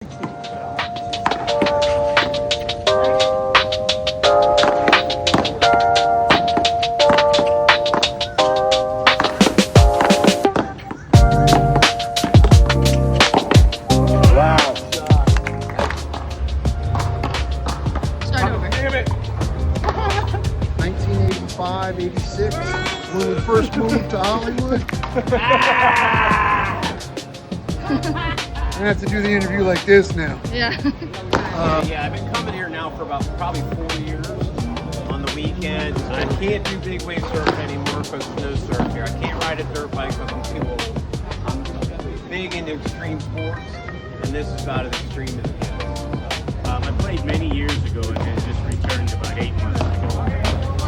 Start over. Damn it. 1985, 86, when we first moved to Hollywood. I have to do the interview like this now. Yeah. Yeah, I've been coming here now for about probably 4 years on the weekends. I can't do big wave surf anymore because there's no surf here. I can't ride a dirt bike because I'm too old. I'm big into extreme sports, and this is about as extreme as it gets. I played many years ago and then just returned about 8 months ago.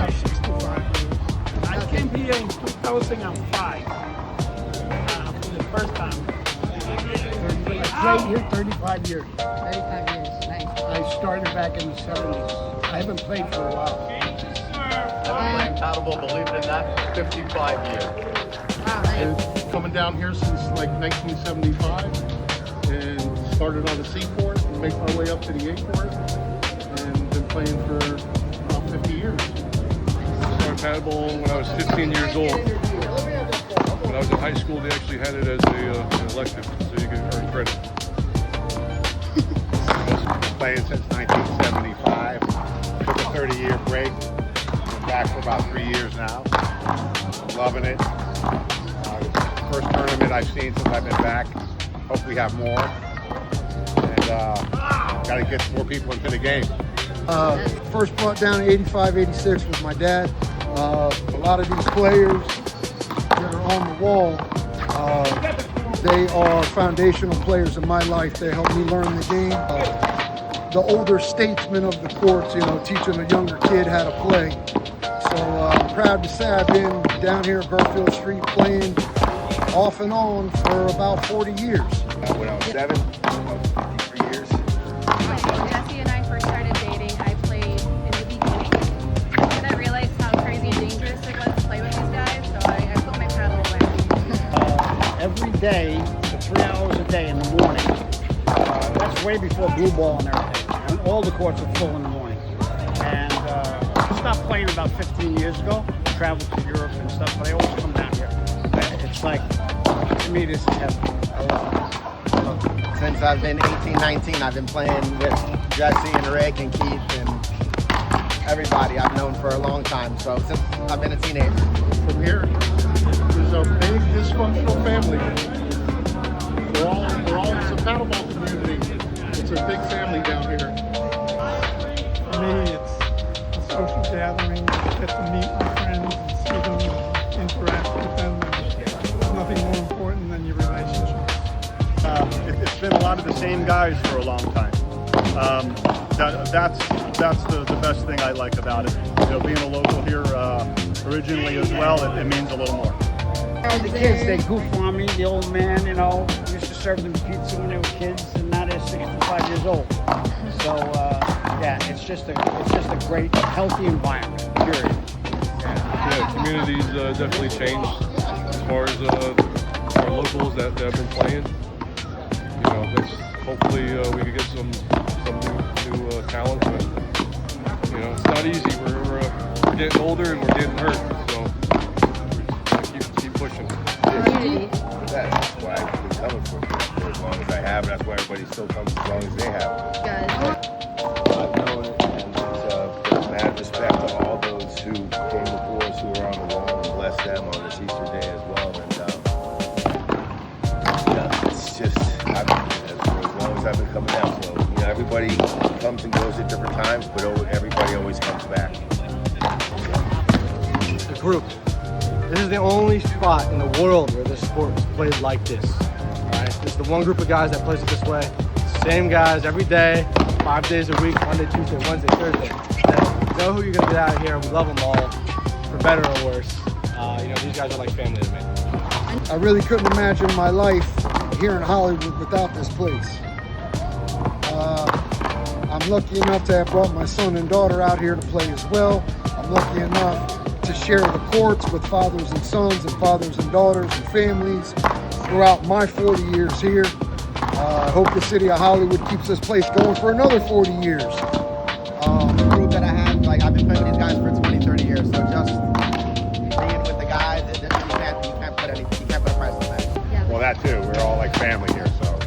65 years. I came here in 2005 for the first time. I played here 35 years. 35 years. Nice. I started back in the 70s. I haven't played for a while. I've been playing paddleball, believe it or not, 55 years. Wow, nice. And coming down here since like 1975 and started on the seaport and make my way up to the airport and been playing for about 50 years. I started paddleball when I was 15 years old. When I was in high school, they actually had it as an elective, so you could earn credit. Playing since 1975. Took a 30-year break. Been back for about 3 years now. Loving it. First tournament I've seen since I've been back. Hope we have more. And got to get more people into the game. First brought down in 85, 86 with my dad. A lot of these players that are on the wall, they are foundational players in my life. They helped me learn the game. The older statesmen of the courts, teaching a younger kid how to play. So I'm proud to say I've been down here at Garfield Street playing off and on for about 40 years. When I was 7, about 53 years. When Jesse and I first started dating, I played in the beginning. And I realized how crazy and dangerous it was to play with these guys, so I put my paddle away. Every day, for 3 hours a day in the morning. That's way before blue ball and everything. And all the courts are full in the morning. And I stopped playing about 15 years ago. Traveled to Europe and stuff, but I always come down here. It's like, to me, this is heaven. I love it. Since I've been 18, 19, I've been playing with Jesse and Rick and Keith and everybody I've known for a long time. So since I've been a teenager. From here, there's a big dysfunctional family. We're all it's a paddleball community. It's a big family down here. For me, it's a social gathering. Get to meet my friends and see them, interact with them. There's nothing more important than your relationship. It's been a lot of the same guys for a long time. That's the best thing I like about it. Being a local here originally as well, it means a little more. The kids, they goof on me. The old man, used to serve them pizza when they were kids, and now they're 65 years old. So, yeah, it's just a great, healthy environment, period. Yeah, communities definitely changed as far as our locals that have been playing. Hopefully we could get some new talent, but it's not easy. We're getting older and we're getting hurt, so keep pushing. That's why I've been coming for as long as I have, and that's why everybody still comes as long as they have. Good. I've known it, and there's mad respect to all those who came before us, who are on the wall, and bless them on this Easter day as well. And it's just, for as long as I've been coming out, so everybody comes and goes at different times, but everybody always comes back. The group. This is the only spot in the world where this sport is played like this. Alright? This is the one group of guys that plays it this way. Same guys every day, 5 days a week, Monday, Tuesday, Wednesday, Thursday. You know who you're going to get out of here. We love them all, for better or worse. These guys are like family to me. I really couldn't imagine my life here in Hollywood without this place. I'm lucky enough to have brought my son and daughter out here to play as well. I'm lucky enough to share the courts with fathers and sons and fathers and daughters and families throughout my 40 years here. I hope the city of Hollywood keeps this place going for another 40 years. Group that I had, like I've been playing with these guys for 20, 30 years. So just being with the guys, you can't put a price on that. Yeah. Well, that too. We're all like family here, so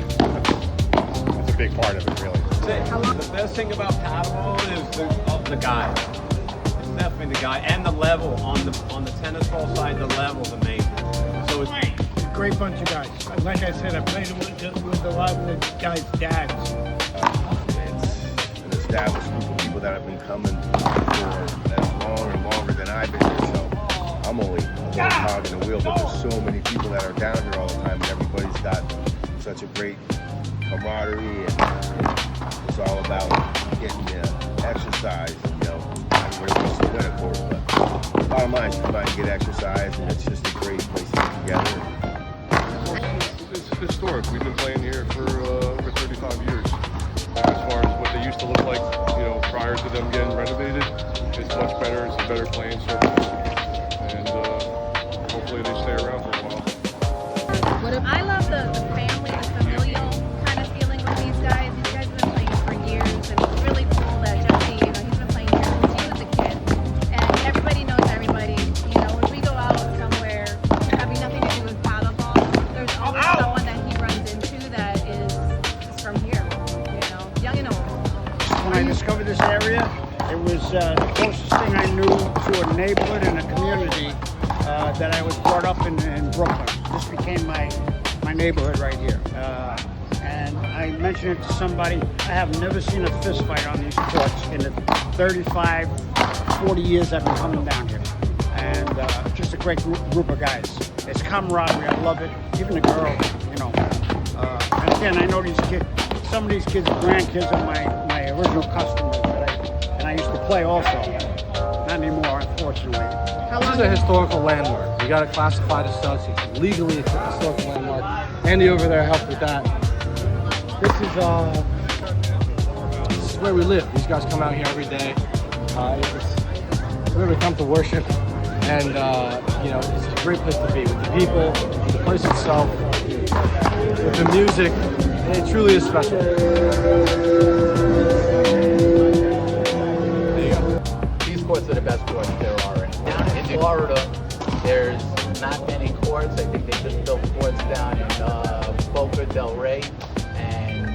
that's a big part of it, really. The best thing about paddleball is the guy. It's definitely the guy and the level on the tennis ball side. The level's amazing. So it's Great bunch of guys. Like I said, I played with a lot of the guys' dads. It's an established group of people that have been coming for as long and longer than I've been here. So I'm only a little cog in the wheel, but there's so many people that are down here all the time, and everybody's got such a great camaraderie, and it's all about getting exercise. You know, everybody wants to win, of course, but bottom line is trying to get exercise, and it's just a great place to get together. It's historic. We've been playing here for over 35 years. As far as what they used to look like, you know, prior to them getting renovated, it's much better. It's a better playing surface, and hopefully they stay around for a while. I love the family, the familial kind of feeling with these guys. These guys have been playing for years, and it's really cool that Jesse, you know, he's been playing here since he was a kid, and everybody knows everybody. You know, when we go out somewhere having nothing to do with paddleball, there's always someone that he runs into that is from here. You know, young and old. When I discovered this area, it was the closest thing I knew to a neighborhood and a community that I was brought up in Brooklyn. This became my neighborhood right here. And I mentioned it to somebody, I have never seen a fist fight on these courts in the 35, 40 years I've been coming down here. And just a great group of guys. It's camaraderie, I love it. Even the girls, you know. And again, I know these kids, some of these kids' grandkids are my original customers and I used to play also. Not anymore, unfortunately. This is a historical landmark. We got it classified as such. It's legally a historical landmark. Andy over there helped with that. This is where we live. These guys come out here every day. It's where we come to worship, and you know, it's a great place to be with the people, with the place itself, with the music. It truly is special. These courts are the best courts there are. Down in Florida, there's not many courts. I think they just built courts down in Boca del Rey, and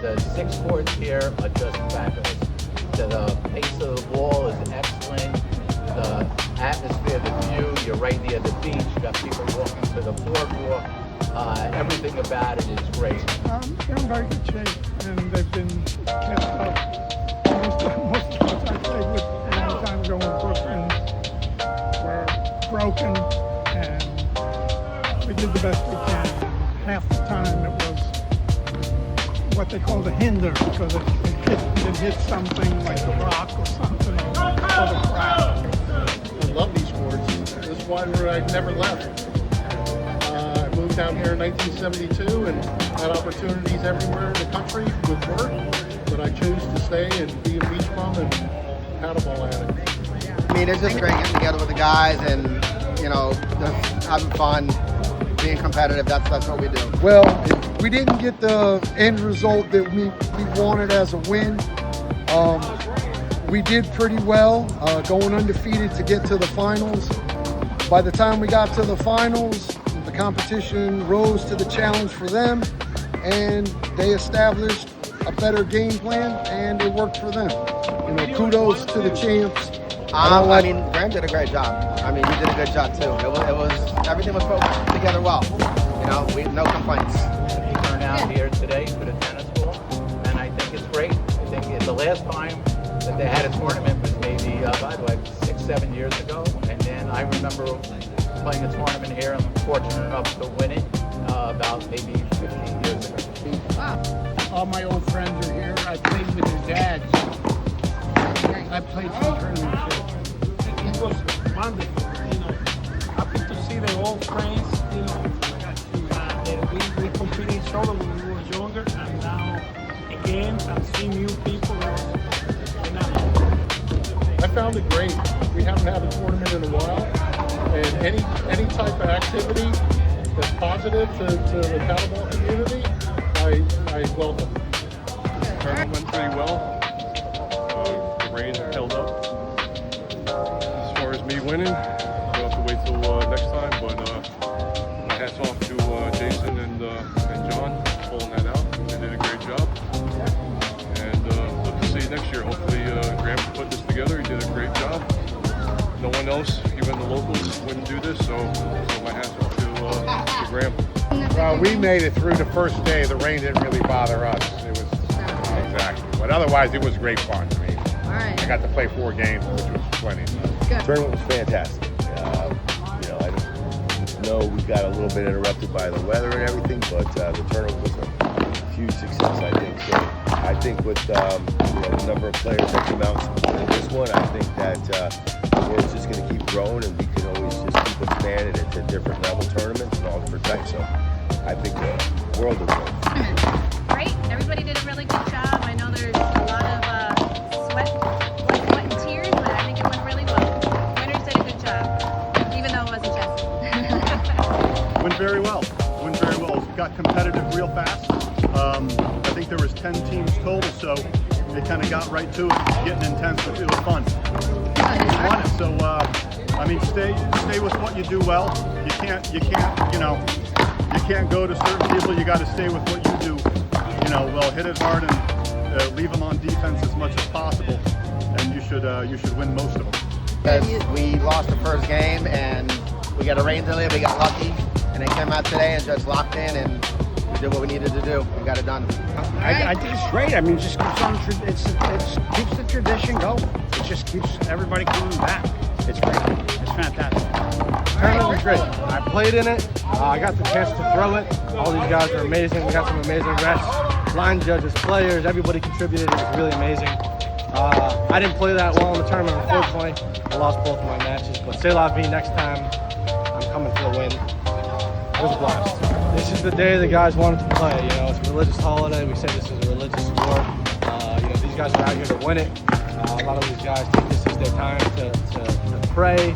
the 6 courts here are just fabulous. The pace of the ball is excellent. The atmosphere, the view, you're right near the beach. You got people walking to the boardwalk. Everything about it is great. They're in very good shape, and they've been kept up. Most of the courts I played with a long time ago in Brooklyn were broken, and we did the best we can. Half the time it was what they call the hinder, because it hit something like a rock or something, or the crowd. I love these courts. This is one where I never left. I moved down here in 1972 and had opportunities everywhere in the country with work, but I chose to stay and be a beach bum and paddleball addict. I mean, it's just great getting together with the guys and, you know, just having fun, being competitive. That's what we do. Well, we didn't get the end result that we wanted as a win. We did pretty well, going undefeated to get to the finals. By the time we got to the finals, the competition rose to the challenge for them, and they established a better game plan, and it worked for them. You know, kudos to the champs. I mean, Graham did a great job. I mean, you did a good job too. It was everything was put together well. You know, no complaints. We turned out here today for the tennis ball, and I think it's great. I think the last time that they had a tournament was maybe like 6-7 years ago, and then I remember playing a tournament here and fortunate enough to win it about maybe 15 years ago. Wow. All my old friends are here. I played with their dads. I played some tournaments here. It was wonderful, you know. Happy to see the old friends, you know. We compete each other when we were younger, and now again, I'm seeing new people. I found it great. We haven't had a tournament in a while, and any type of activity that's positive to the paddleball community, I I welcome. Tournament went pretty well. The rain held up. As far as me winning, we'll have to wait till next time. But my hats off to Jason and John pulling that out. They did a great job. And look to see you next year. Hopefully Graham can put this together. He did a great job. No one else, even the locals, wouldn't do this. So my hats off to Graham. Well, we made it through the first day. The rain didn't really bother us. It was exactly. But otherwise, it was great fun. I mean, I got to play 4 games, which was plenty. The tournament was fantastic. You know, I know we got a little bit interrupted by the weather and everything, but the tournament was a huge success, I think. So I think with you know, the number of players that came out in this one, I think that the world's just going to keep growing, and we can always just keep expanding it to different level tournaments and all different types. So I think the world of growth. Great. Everybody did a really good job. I know there's a lot of sweat and tears, but I think it went really well. Winners did a good job, even though it wasn't Jesse. Went very well. Went very well. Got competitive real fast. I think there was 10 teams total, so it kind of got right to it, getting intense, but it was fun. Won it. So I mean, stay with what you do well. You can't, you know, you can't go to certain people. You got to stay with what you do. You know, well, hit it hard and leave them on defense as much as possible, and you should win most of them. Because we lost the first game and we got a rain delay, we got lucky, and they came out today and just locked in and we did what we needed to do. We got it done. I think it's great. I mean, it just keeps on it keeps the tradition going. It just keeps everybody coming back. It's great. It's fantastic. Tournament was great. I played in it. I got the chance to throw it. All these guys are amazing. We got some amazing refs, line judges, players. Everybody contributed. It was really amazing. I didn't play that well in the tournament, unfortunately. I lost both of my matches, but c'est la vie. Next time, I'm coming for the win. It was a blast. This is the day the guys wanted to play. You know, it's a religious holiday. We say this is a religious sport. You know, these guys are out here to win it. A lot of these guys think this is their time to pray,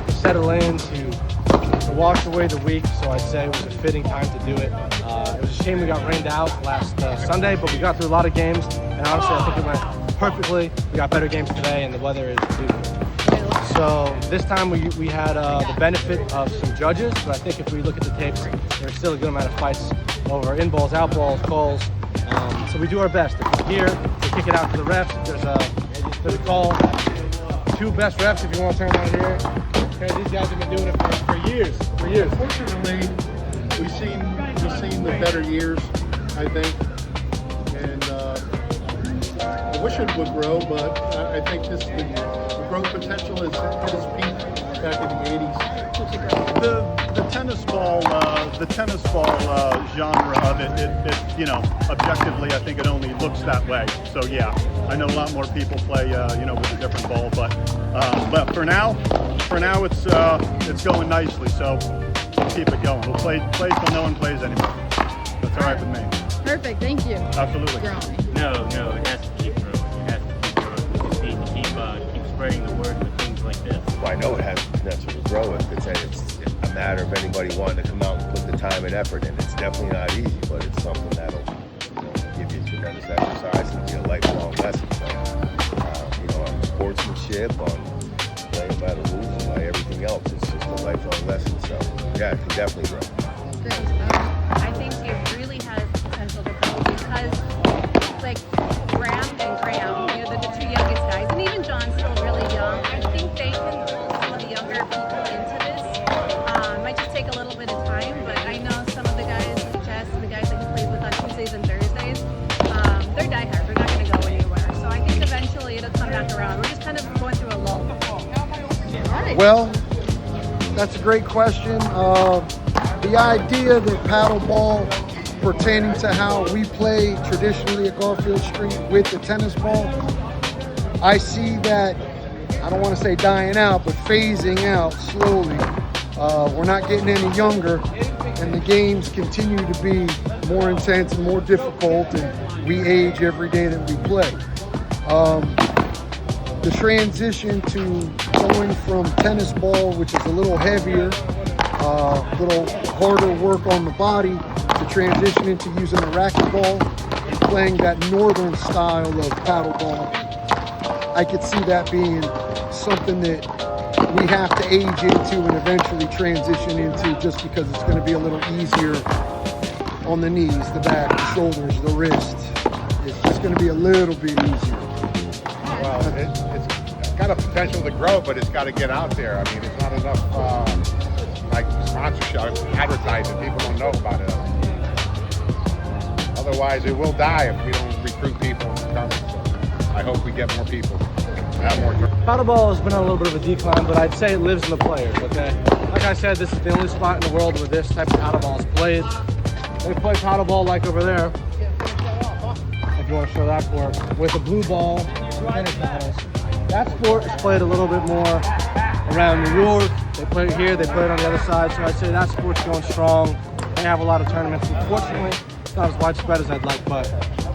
to settle in, to wash away the week. So I'd say it was a fitting time to do it. It was a shame we got rained out last Sunday, but we got through a lot of games. And honestly, I think it went perfectly. We got better games today, and the weather is beautiful. So this time we had the benefit of some judges, but I think if we look at the tapes, there's still a good amount of fights over in balls, out balls, calls. So we do our best. If we're here, we kick it out to the refs. There's a call. 2 best refs, if you want to turn on here. Okay, these guys have been doing it for years. Unfortunately, we've seen the better years, I think, and I wish it would grow, but I think the growth potential has hit its peak back in the 80s. The tennis ball genre of it, you know, objectively, I think it only looks that way. So yeah, I know a lot more people play, you know, with a different ball, but for now, it's going nicely. So we'll keep it going. We'll play till no one plays anymore. That's all right with me. Perfect. Thank you. Absolutely. No, it has to keep growing. It has to keep growing. We just need to keep spreading the word with things like this. Well, I know it has the potential to grow. It's a matter of anybody wanting to come out and put the time and effort in. It's definitely not easy, but it's something that'll, you know, give you tremendous exercise and be a lifelong lesson. So, you know, on sportsmanship, on playing by the rules, and by everything else, it's just a lifelong lesson. So, yeah, it can definitely grow. I think it really has potential to grow because, like, Graham, you know, the 2 youngest guys, and even John's still really young. I think they can pull some of the younger people into this. Might just take a little bit of time, but I know some of the guys, Jess, and the guys that he plays with on Tuesdays and Thursdays, they're diehard. They're not going to go anywhere. So I think eventually it'll come back around. We're just kind of going through a lull. Well, that's a great question. The idea that paddleball, pertaining to how we play traditionally at Garfield Street with the tennis ball, I see that, I don't want to say dying out, but phasing out slowly. We're not getting any younger, and the games continue to be more intense and more difficult, and we age every day that we play. The transition to going from tennis ball, which is a little heavier, a little harder work on the body, the transition into using the racquetball and playing that northern style of paddleball, I could see that being something that we have to age into and eventually transition into, just because it's going to be a little easier on the knees, the back, the shoulders, the wrist. It's just going to be a little bit easier. Well, it's got a potential to grow, but it's got to get out there. I mean, it's not enough like sponsorship, advertising. People don't know about it. Otherwise, it will die if we don't recruit people and come. So I hope we get more people. Have more. Paddleball has been on a little bit of a decline, but I'd say it lives in the players, okay? Like I said, this is the only spot in the world where this type of paddleball is played. They play paddleball like over there, if you want to show that sport, with a blue ball, tennis paddles. That sport is played a little bit more around New York. They play it here, they play it on the other side, so I'd say that sport's going strong. They have a lot of tournaments. Unfortunately, it's not as widespread as I'd like, but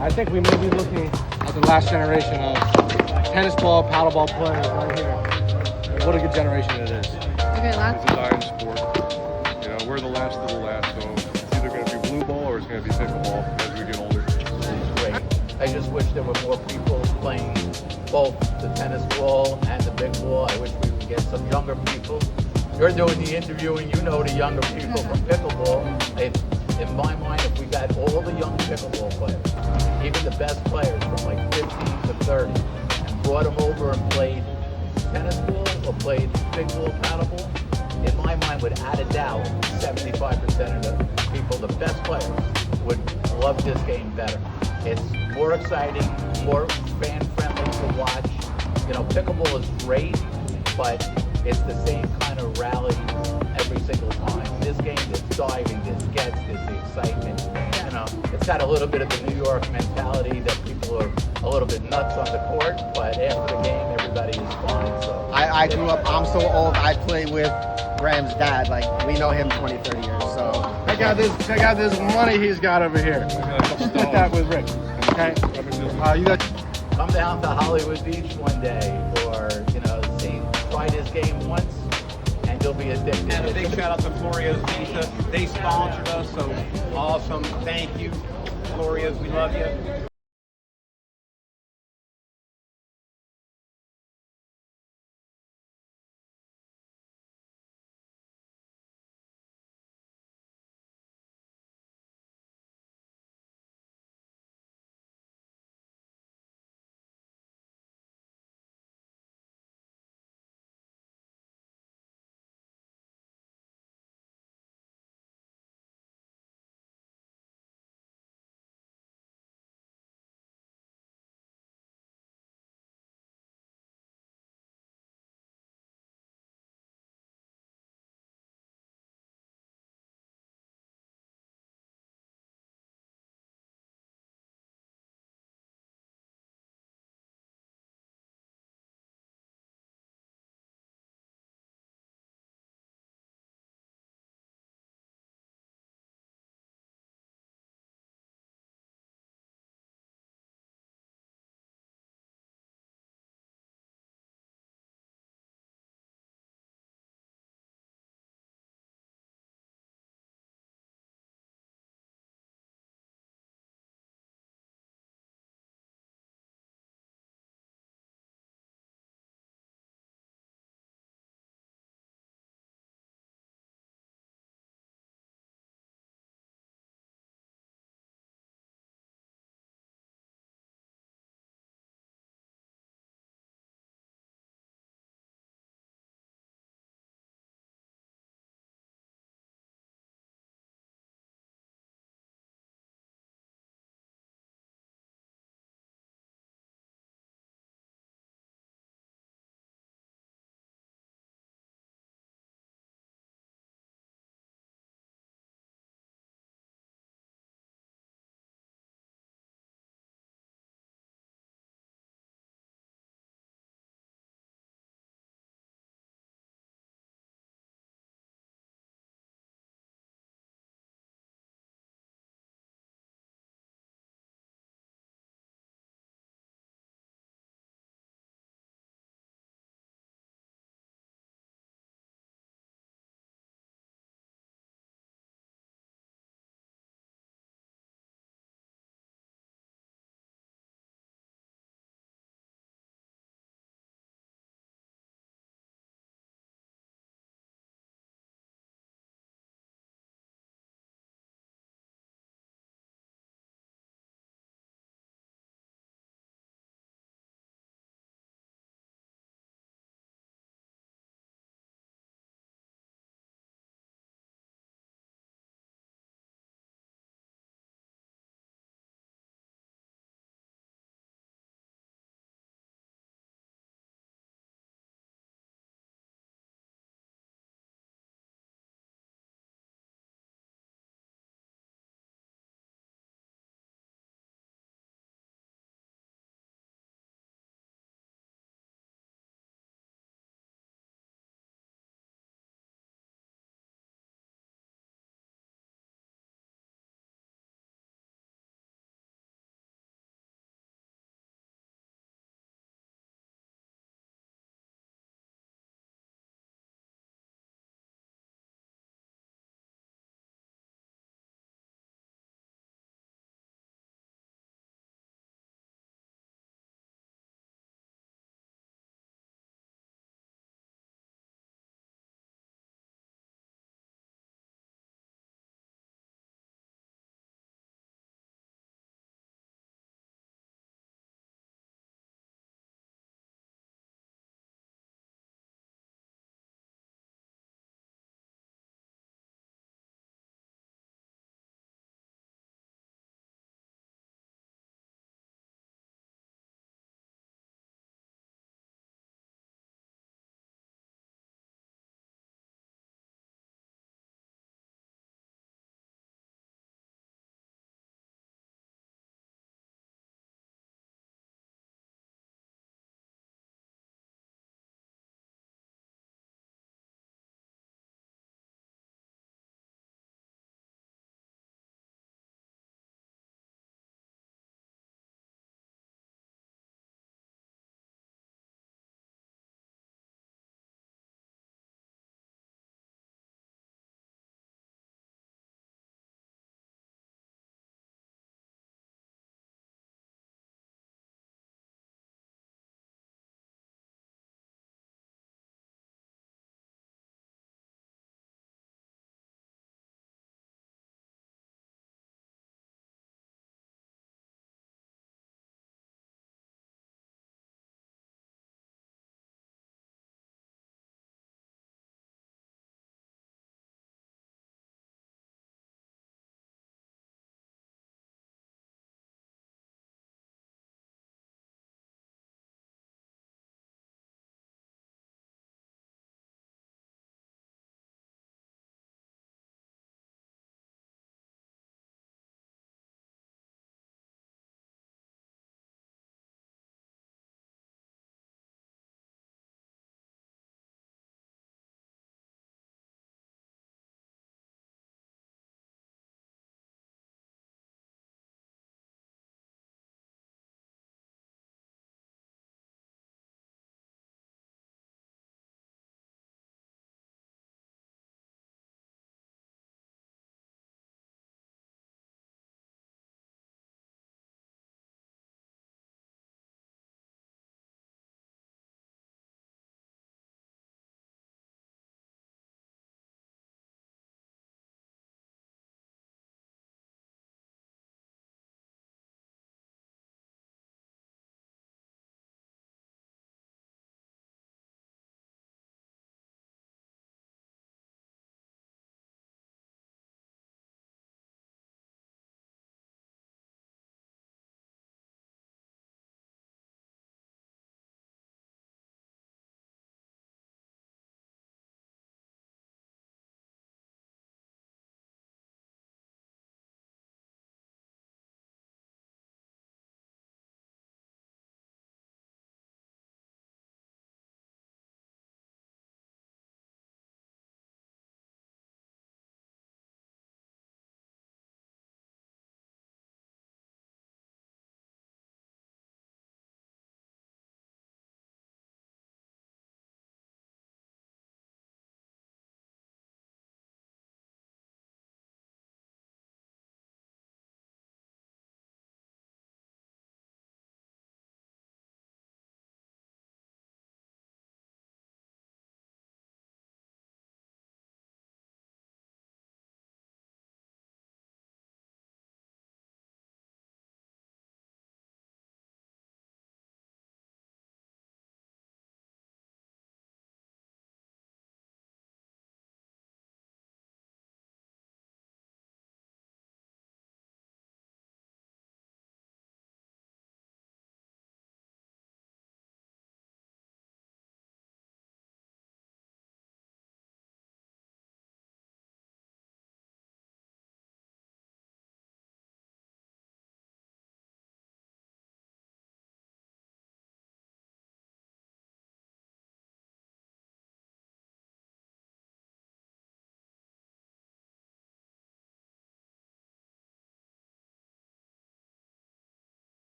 I think we may be looking at the last generation of tennis ball, paddleball players right here. What a good generation it is. Okay, last. It's a dying sport. You know, we're the last of the last, so it's either going to be blue ball or it's going to be pickleball as we get older. It's great. I just wish there were more people playing both the tennis ball and the big ball. I wish we would get some younger people. You're doing the interviewing, you know the younger people from pickleball. In my mind, if we got all the young pickleball players, even the best players from like 15 to 30, and brought them over and played tennis ball or played big ball, paddleball, in my mind, without a doubt, 75% of the people, the best players, would love this game better. It's more exciting, more fan-friendly to watch. You know, pickleball is great, but it's the same kind of rally every single time. This game, there's diving, there's gets, there's the excitement. You know, it's got a little bit of the New York mentality that people are a little bit nuts on the court, but after the game, everybody is fine. So I grew up, I'm so old, I play with Graham's dad. Like, we know him 20, 30 years, so. Check out this money he's got over here. Split that with Rick, okay? You got. Come down to Hollywood Beach one day, or, you know, try this game once, and you'll be addicted. And a big shout out to Florio's Pizza. They sponsored us, so awesome. Thank you, Florio's. We love you.